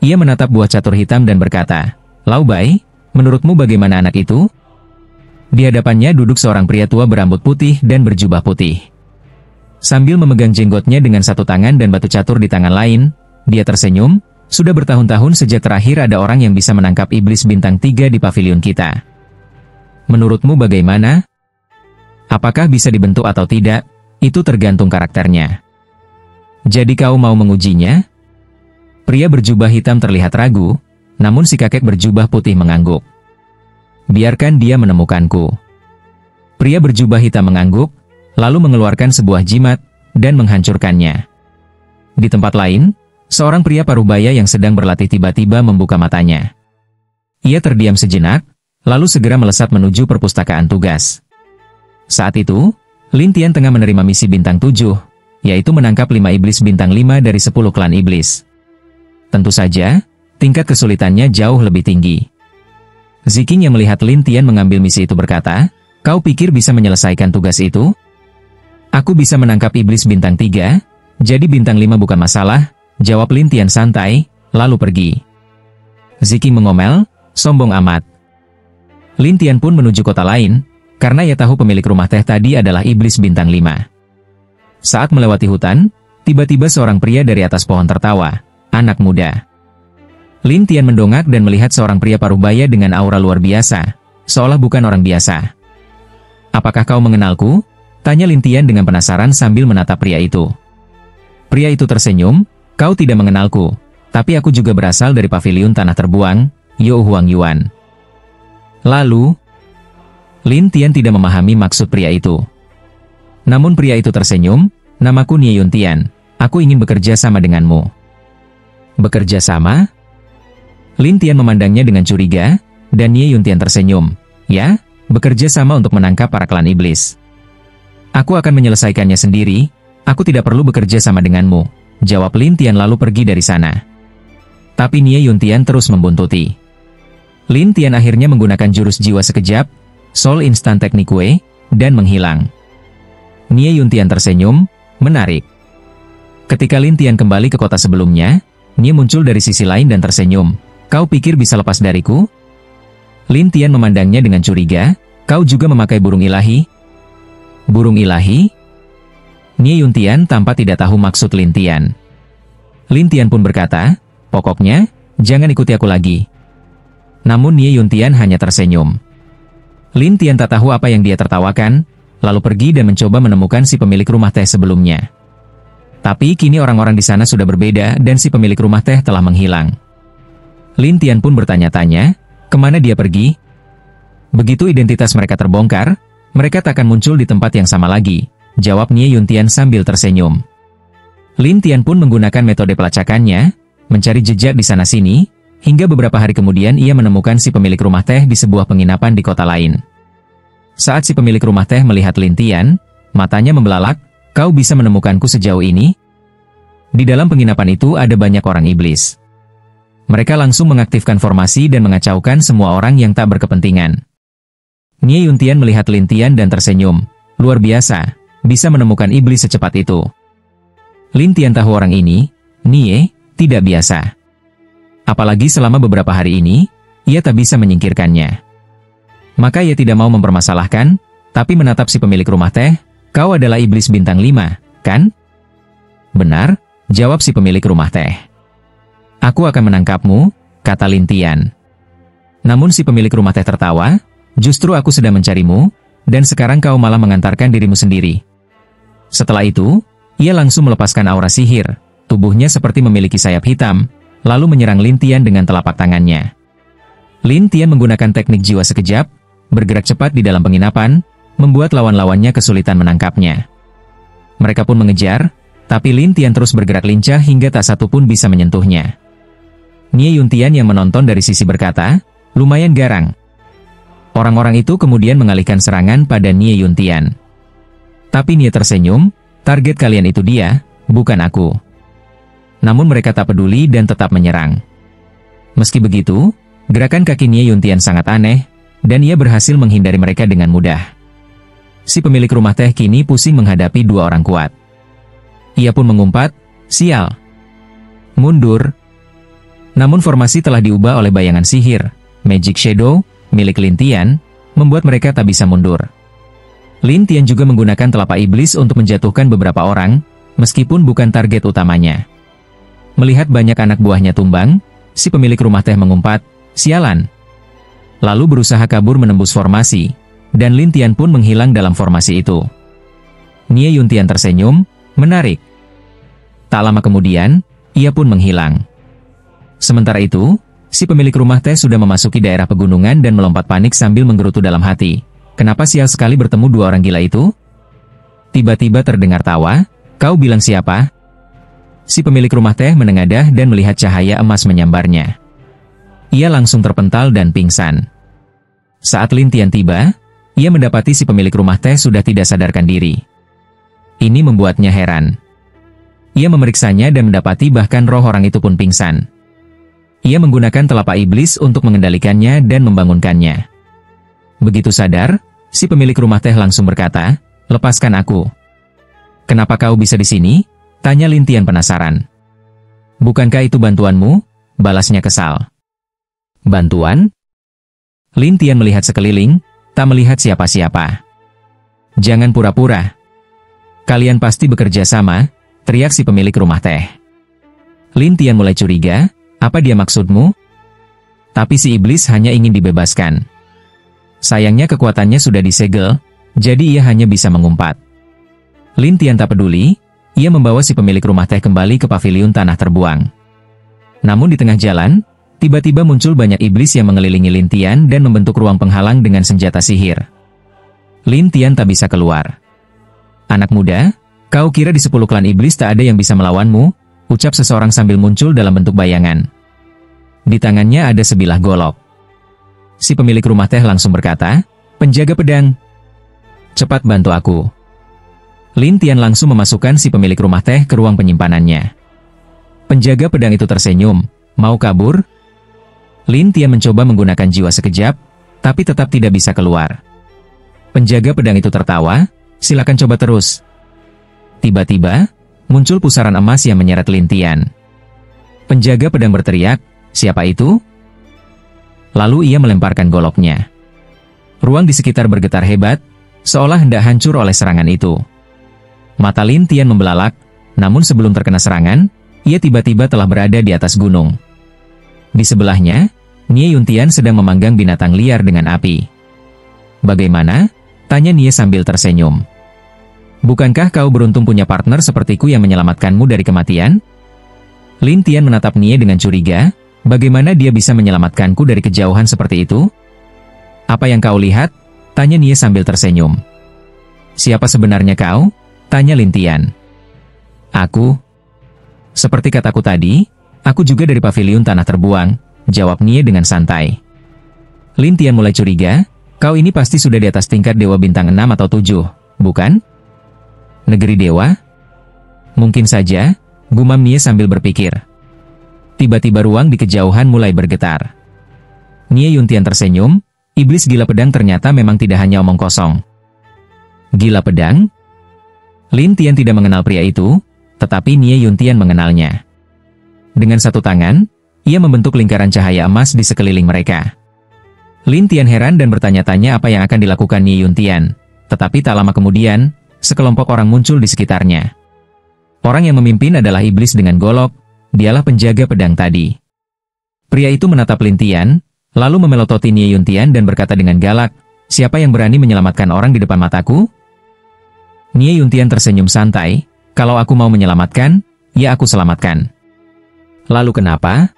[SPEAKER 2] Ia menatap buah catur hitam dan berkata, "Lau Bai, menurutmu bagaimana anak itu?" Di hadapannya duduk seorang pria tua berambut putih dan berjubah putih. Sambil memegang jenggotnya dengan satu tangan dan batu catur di tangan lain, dia tersenyum, "Sudah bertahun-tahun sejak terakhir ada orang yang bisa menangkap iblis bintang 3 di pavilion kita. Menurutmu bagaimana? Apakah bisa dibentuk atau tidak? Itu tergantung karakternya. Jadi kau mau mengujinya?" Pria berjubah hitam terlihat ragu, namun si kakek berjubah putih mengangguk. Biarkan dia menemukanku. Pria berjubah hitam mengangguk, lalu mengeluarkan sebuah jimat, dan menghancurkannya. Di tempat lain, seorang pria parubaya yang sedang berlatih tiba-tiba membuka matanya. Ia terdiam sejenak, lalu segera melesat menuju perpustakaan tugas. Saat itu, Lin Tian tengah menerima misi bintang 7, yaitu menangkap 5 iblis bintang 5 dari 10 klan iblis. Tentu saja, tingkat kesulitannya jauh lebih tinggi. Ziking yang melihat Lin Tian mengambil misi itu berkata, "Kau pikir bisa menyelesaikan tugas itu? Aku bisa menangkap iblis bintang 3, jadi bintang 5 bukan masalah," jawab Lin Tian santai, lalu pergi. Ziking mengomel, "Sombong amat." Lin Tian pun menuju kota lain, karena ia tahu pemilik rumah teh tadi adalah iblis bintang 5. Saat melewati hutan, tiba-tiba seorang pria dari atas pohon tertawa, anak muda. Lin Tian mendongak dan melihat seorang pria parubaya dengan aura luar biasa, seolah bukan orang biasa. "Apakah kau mengenalku?" tanya Lin Tian dengan penasaran sambil menatap pria itu. Pria itu tersenyum, "Kau tidak mengenalku, tapi aku juga berasal dari paviliun tanah terbuang, Yo Huang Yuan." Lalu, Lin Tian tidak memahami maksud pria itu. Namun pria itu tersenyum, "Namaku Nie Yun Tian, aku ingin bekerja sama denganmu." "Bekerja sama?" Lin Tian memandangnya dengan curiga, dan Nie Yun Tian tersenyum. "Ya, bekerja sama untuk menangkap para klan iblis. Aku akan menyelesaikannya sendiri, aku tidak perlu bekerja sama denganmu," jawab Lin Tian lalu pergi dari sana. Tapi Nie Yun Tian terus membuntuti. Lin Tian akhirnya menggunakan jurus jiwa sekejap, Soul Instant Teknik Wei, dan menghilang. Nie Yun Tian tersenyum, menarik. Ketika Lin Tian kembali ke kota sebelumnya, Nie muncul dari sisi lain dan tersenyum. "Kau pikir bisa lepas dariku?" Lin Tian memandangnya dengan curiga, "Kau juga memakai burung ilahi?" "Burung ilahi?" Nie Yun Tian tampak tidak tahu maksud Lin Tian. Lin Tian pun berkata, "Pokoknya, jangan ikuti aku lagi." Namun Nie Yun Tian hanya tersenyum. Lin Tian tak tahu apa yang dia tertawakan, lalu pergi dan mencoba menemukan si pemilik rumah teh sebelumnya. Tapi kini orang-orang di sana sudah berbeda dan si pemilik rumah teh telah menghilang. Lin Tian pun bertanya-tanya, kemana dia pergi? Begitu identitas mereka terbongkar, mereka tak akan muncul di tempat yang sama lagi, jawab Nie Yun Tian sambil tersenyum. Lin Tian pun menggunakan metode pelacakannya, mencari jejak di sana-sini, hingga beberapa hari kemudian ia menemukan si pemilik rumah teh di sebuah penginapan di kota lain. Saat si pemilik rumah teh melihat Lin Tian, matanya membelalak, "Kau bisa menemukanku sejauh ini?" Di dalam penginapan itu ada banyak orang iblis. Mereka langsung mengaktifkan formasi dan mengacaukan semua orang yang tak berkepentingan. Nie Yun Tian melihat Lin Tian dan tersenyum. Luar biasa, bisa menemukan iblis secepat itu. Lin Tian tahu orang ini, Nie, tidak biasa. Apalagi selama beberapa hari ini, ia tak bisa menyingkirkannya. Maka ia tidak mau mempermasalahkan, tapi menatap si pemilik rumah teh. "Kau adalah iblis bintang 5, kan?" "Benar," jawab si pemilik rumah teh. "Aku akan menangkapmu," kata Lin Tian. Namun si pemilik rumah teh tertawa, "Justru aku sedang mencarimu, dan sekarang kau malah mengantarkan dirimu sendiri." Setelah itu, ia langsung melepaskan aura sihir, tubuhnya seperti memiliki sayap hitam, lalu menyerang Lin Tian dengan telapak tangannya. Lin Tian menggunakan teknik jiwa sekejap, bergerak cepat di dalam penginapan, membuat lawan-lawannya kesulitan menangkapnya. Mereka pun mengejar, tapi Lin Tian terus bergerak lincah hingga tak satu pun bisa menyentuhnya. Nie Yun Tian yang menonton dari sisi berkata, "Lumayan garang." Orang-orang itu kemudian mengalihkan serangan pada Nie Yun Tian. Tapi Nie tersenyum, "Target kalian itu dia, bukan aku." Namun mereka tak peduli dan tetap menyerang. Meski begitu, gerakan kaki Nie Yun Tian sangat aneh, dan ia berhasil menghindari mereka dengan mudah. Si pemilik rumah teh kini pusing menghadapi dua orang kuat. Ia pun mengumpat, "Sial! Mundur!" Namun formasi telah diubah oleh bayangan sihir, Magic Shadow, milik Lin Tian, membuat mereka tak bisa mundur. Lin Tian juga menggunakan telapak iblis untuk menjatuhkan beberapa orang, meskipun bukan target utamanya. Melihat banyak anak buahnya tumbang, si pemilik rumah teh mengumpat, "Sialan!" Lalu berusaha kabur menembus formasi, dan Lin Tian pun menghilang dalam formasi itu. Nie Yun Tian tersenyum, menarik. Tak lama kemudian, ia pun menghilang. Sementara itu, si pemilik rumah teh sudah memasuki daerah pegunungan dan melompat panik sambil menggerutu dalam hati. Kenapa sial sekali bertemu dua orang gila itu? Tiba-tiba terdengar tawa. Kau bilang siapa? Si pemilik rumah teh menengadah dan melihat cahaya emas menyambarnya. Ia langsung terpental dan pingsan. Saat Lin Tian tiba, ia mendapati si pemilik rumah teh sudah tidak sadarkan diri. Ini membuatnya heran. Ia memeriksanya dan mendapati bahkan roh orang itu pun pingsan. Ia menggunakan telapak iblis untuk mengendalikannya dan membangunkannya. Begitu sadar, si pemilik rumah teh langsung berkata, "Lepaskan aku." "Kenapa kau bisa di sini?" tanya Lin Tian penasaran. "Bukankah itu bantuanmu?" balasnya kesal. "Bantuan?" Lin Tian melihat sekeliling, tak melihat siapa-siapa. "Jangan pura-pura. Kalian pasti bekerja sama," teriak si pemilik rumah teh. Lin Tian mulai curiga, apa dia maksudmu? Tapi si iblis hanya ingin dibebaskan. Sayangnya kekuatannya sudah disegel, jadi ia hanya bisa mengumpat. Lin Tian tak peduli, ia membawa si pemilik rumah teh kembali ke paviliun tanah terbuang. Namun di tengah jalan, tiba-tiba muncul banyak iblis yang mengelilingi Lin Tian dan membentuk ruang penghalang dengan senjata sihir. Lin Tian tak bisa keluar. "Anak muda, kau kira di 10 klan iblis tak ada yang bisa melawanmu?" ucap seseorang sambil muncul dalam bentuk bayangan. Di tangannya ada sebilah golok. Si pemilik rumah teh langsung berkata, "Penjaga pedang, cepat bantu aku." Lin Tian langsung memasukkan si pemilik rumah teh ke ruang penyimpanannya. Penjaga pedang itu tersenyum, "Mau kabur?" Lin Tian mencoba menggunakan jiwa sekejap, tapi tetap tidak bisa keluar. Penjaga pedang itu tertawa, "Silakan coba terus." Tiba-tiba, muncul pusaran emas yang menyeret Lin Tian. Penjaga pedang berteriak, "Siapa itu?" Lalu ia melemparkan goloknya. Ruang di sekitar bergetar hebat, seolah hendak hancur oleh serangan itu. Mata Lin Tian membelalak, namun sebelum terkena serangan, ia tiba-tiba telah berada di atas gunung. Di sebelahnya, Nie Yuntian sedang memanggang binatang liar dengan api. "Bagaimana?" tanya Nie sambil tersenyum. "Bukankah kau beruntung punya partner sepertiku yang menyelamatkanmu dari kematian?" Lin Tian menatap Nie dengan curiga, bagaimana dia bisa menyelamatkanku dari kejauhan seperti itu? "Apa yang kau lihat?" tanya Nie sambil tersenyum. "Siapa sebenarnya kau?" tanya Lin Tian. "Aku. Seperti kataku tadi, aku juga dari paviliun tanah terbuang," jawab Nie dengan santai. Lin Tian mulai curiga, "Kau ini pasti sudah di atas tingkat dewa bintang 6 atau 7, bukan?" "Negeri dewa? Mungkin saja," gumam Nie sambil berpikir. Tiba-tiba ruang di kejauhan mulai bergetar. Nie Yuntian tersenyum, iblis gila pedang ternyata memang tidak hanya omong kosong. Gila pedang? Lin Tian tidak mengenal pria itu, tetapi Nie Yuntian mengenalnya. Dengan satu tangan, ia membentuk lingkaran cahaya emas di sekeliling mereka. Lin Tian heran dan bertanya-tanya apa yang akan dilakukan Nie Yuntian, tetapi tak lama kemudian, sekelompok orang muncul di sekitarnya. Orang yang memimpin adalah iblis dengan golok, dialah penjaga pedang tadi. Pria itu menatap Lin Tian, lalu memelototi Nie Yuntian dan berkata dengan galak, "Siapa yang berani menyelamatkan orang di depan mataku?" Nie Yuntian tersenyum santai, "Kalau aku mau menyelamatkan, ya aku selamatkan." "Lalu kenapa?"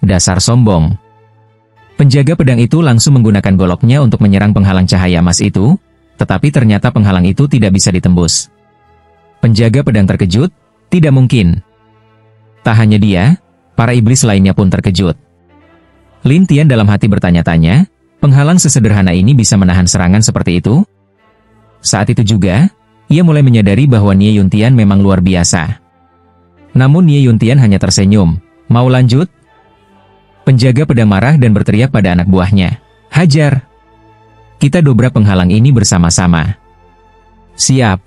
[SPEAKER 2] "Dasar sombong." Penjaga pedang itu langsung menggunakan goloknya untuk menyerang penghalang cahaya emas itu, tetapi ternyata penghalang itu tidak bisa ditembus. Penjaga pedang terkejut, "Tidak mungkin." Tak hanya dia, para iblis lainnya pun terkejut. Lin Tian dalam hati bertanya-tanya, penghalang sesederhana ini bisa menahan serangan seperti itu? Saat itu juga, ia mulai menyadari bahwa Nie Yuntian memang luar biasa. Namun Nie Yuntian hanya tersenyum, "Mau lanjut?" Penjaga pedang marah dan berteriak pada anak buahnya, "Hajar! Kita dobrak penghalang ini bersama-sama." "Siap."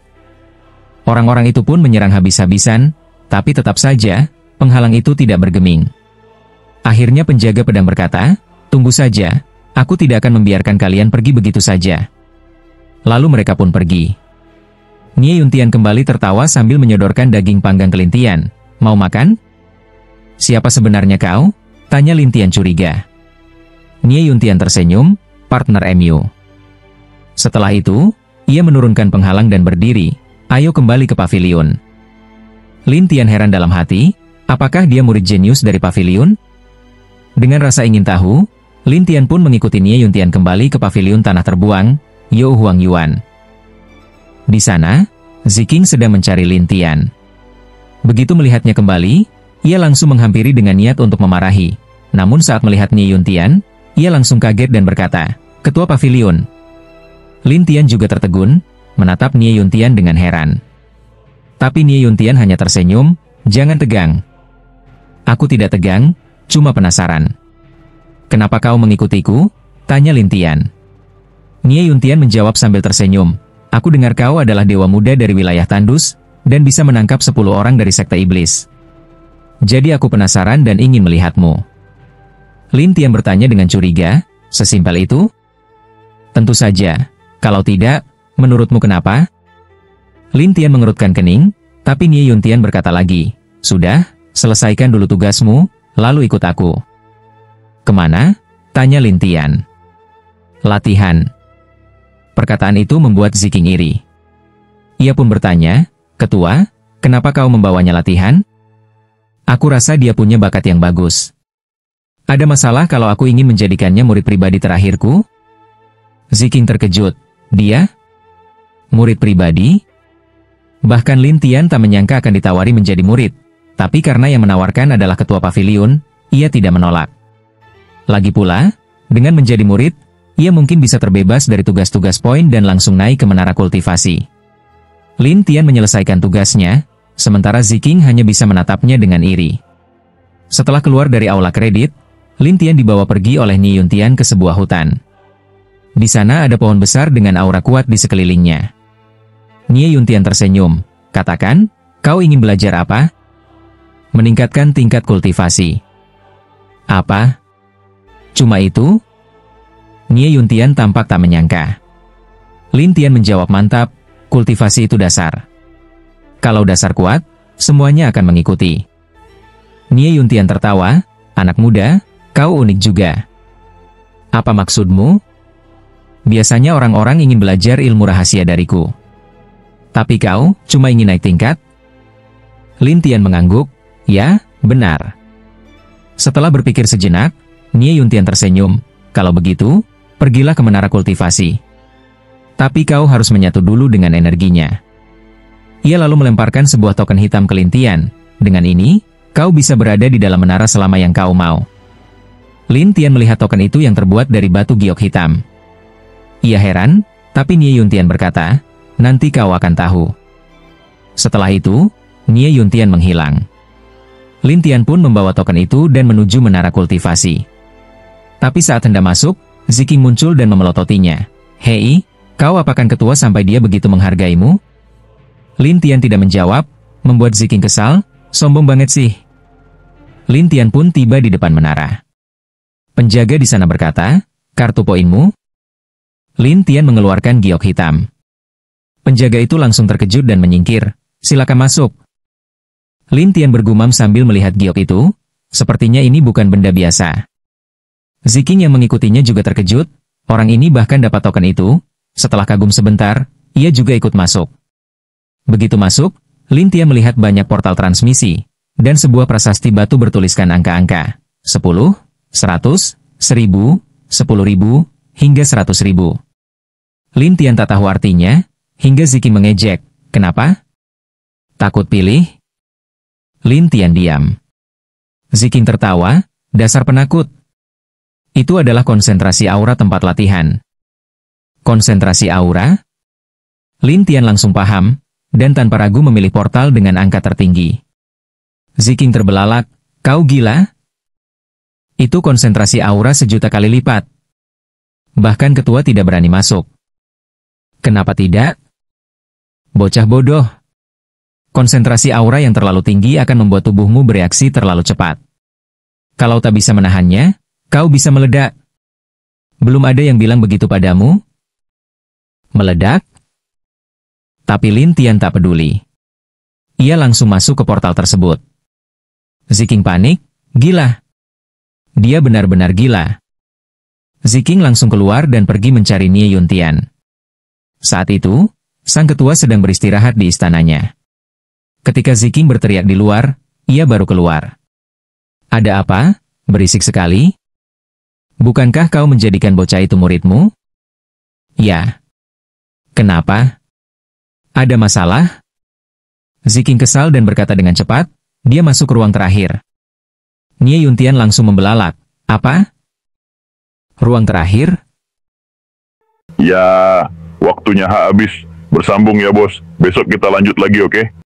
[SPEAKER 2] Orang-orang itu pun menyerang habis-habisan, tapi tetap saja, penghalang itu tidak bergeming. Akhirnya penjaga pedang berkata, "Tunggu saja, aku tidak akan membiarkan kalian pergi begitu saja." Lalu mereka pun pergi. Nie Yuntian kembali tertawa sambil menyodorkan daging panggang ke Lin Tian. "Mau makan?" "Siapa sebenarnya kau?" tanya Lin Tian curiga. Nie Yuntian tersenyum, "Partner MU." Setelah itu, ia menurunkan penghalang dan berdiri, "Ayo kembali ke paviliun." Lin Tian heran dalam hati, Apakah dia murid jenius dari paviliun? Dengan rasa ingin tahu, Lin Tian pun mengikuti Nie Yuntian kembali ke paviliun tanah terbuang, You Huang Yuan. Di sana, Ziking sedang mencari Lin Tian. Begitu melihatnya kembali, ia langsung menghampiri dengan niat untuk memarahi. Namun saat melihat Nie Yuntian, ia langsung kaget dan berkata, "Ketua paviliun." Lin Tian juga tertegun, menatap Nie Yuntian dengan heran. Tapi Nie Yuntian hanya tersenyum, "Jangan tegang." "Aku tidak tegang, cuma penasaran." "Kenapa kau mengikutiku?" tanya Lin Tian. Nie Yuntian menjawab sambil tersenyum, "Aku dengar kau adalah dewa muda dari wilayah Tandus, dan bisa menangkap 10 orang dari sekte iblis. Jadi aku penasaran dan ingin melihatmu." Lin Tian bertanya dengan curiga, "Sesimpel itu?" "Tentu saja. Kalau tidak, menurutmu kenapa?" Lin Tian mengerutkan kening, tapi Nie Yuntian berkata lagi, "Sudah, selesaikan dulu tugasmu, lalu ikut aku." "Kemana?" tanya Lin Tian. "Latihan." Perkataan itu membuat Ziking iri. Ia pun bertanya, "Ketua, kenapa kau membawanya latihan?" "Aku rasa dia punya bakat yang bagus." "Ada masalah kalau aku ingin menjadikannya murid pribadi terakhirku?" Ziking terkejut. "Dia? Murid pribadi?" Bahkan Lin Tian tak menyangka akan ditawari menjadi murid, tapi karena yang menawarkan adalah ketua paviliun, ia tidak menolak. Lagi pula, dengan menjadi murid, ia mungkin bisa terbebas dari tugas-tugas poin dan langsung naik ke menara kultivasi. Lin Tian menyelesaikan tugasnya, sementara Ziking hanya bisa menatapnya dengan iri. Setelah keluar dari aula kredit, Lin Tian dibawa pergi oleh Nie Yuntian ke sebuah hutan. Di sana ada pohon besar dengan aura kuat di sekelilingnya. Nie Yuntian tersenyum, "Katakan, kau ingin belajar apa?" "Meningkatkan tingkat kultivasi." "Apa? Cuma itu?" Nie Yuntian tampak tak menyangka. Lin Tian menjawab, "Mantap, kultivasi itu dasar. Kalau dasar kuat, semuanya akan mengikuti." Nie Yuntian tertawa, "Anak muda, kau unik juga." "Apa maksudmu?" "Biasanya orang-orang ingin belajar ilmu rahasia dariku. Tapi kau cuma ingin naik tingkat?" Lin Tian mengangguk, "Ya, benar." Setelah berpikir sejenak, Nie Yuntian tersenyum, "Kalau begitu, pergilah ke menara kultivasi. Tapi kau harus menyatu dulu dengan energinya." Ia lalu melemparkan sebuah token hitam ke Lin Tian. "Dengan ini, kau bisa berada di dalam menara selama yang kau mau." Lin Tian melihat token itu yang terbuat dari batu giok hitam. Ia heran, tapi Nie Yuntian berkata, "Nanti kau akan tahu." Setelah itu, Nie Yuntian menghilang. Lin Tian pun membawa token itu dan menuju menara kultivasi. Tapi saat hendak masuk, Ziking muncul dan memelototinya. "Hei, kau apakan ketua sampai dia begitu menghargaimu?" Lin Tian tidak menjawab, membuat Ziking kesal, "Sombong banget sih." Lin Tian pun tiba di depan menara. Penjaga di sana berkata, "Kartu poinmu?" Lin Tian mengeluarkan giok hitam. Penjaga itu langsung terkejut dan menyingkir, "Silakan masuk." Lin Tian bergumam sambil melihat giok itu, sepertinya ini bukan benda biasa. Ziking yang mengikutinya juga terkejut, orang ini bahkan dapat token itu. Setelah kagum sebentar, ia juga ikut masuk. Begitu masuk, Lin Tian melihat banyak portal transmisi, dan sebuah prasasti batu bertuliskan angka-angka, 10, 100, 1000, 10.000, hingga 100.000. Lin Tian tak tahu artinya, hingga Ziking mengejek, "Kenapa? Takut pilih?" Lin Tian diam. Ziking tertawa, "Dasar penakut. Itu adalah konsentrasi aura tempat latihan." "Konsentrasi aura?" Lin Tian langsung paham, dan tanpa ragu memilih portal dengan angka tertinggi. Ziking terbelalak, "Kau gila? Itu konsentrasi aura 1.000.000 kali lipat. Bahkan ketua tidak berani masuk." "Kenapa tidak?" "Bocah bodoh. Konsentrasi aura yang terlalu tinggi akan membuat tubuhmu bereaksi terlalu cepat. Kalau tak bisa menahannya, kau bisa meledak. Belum ada yang bilang begitu padamu?" "Meledak?" Tapi Lin Tian tak peduli. Ia langsung masuk ke portal tersebut. Ziking panik, "Gila. Dia benar-benar gila." Ziking langsung keluar dan pergi mencari Nie Yuntian. Saat itu, sang ketua sedang beristirahat di istananya. Ketika Ziking berteriak di luar, Ia baru keluar. Ada apa? Berisik sekali. Bukankah kau menjadikan bocah itu muridmu? Ya. Kenapa? Ada masalah? Ziking kesal dan berkata dengan cepat, dia masuk ke ruang terakhir. Nie Yuntian langsung membelalak. Apa? Ruang terakhir?
[SPEAKER 1] Ya, waktunya habis. Bersambung ya bos. Besok kita lanjut lagi, oke?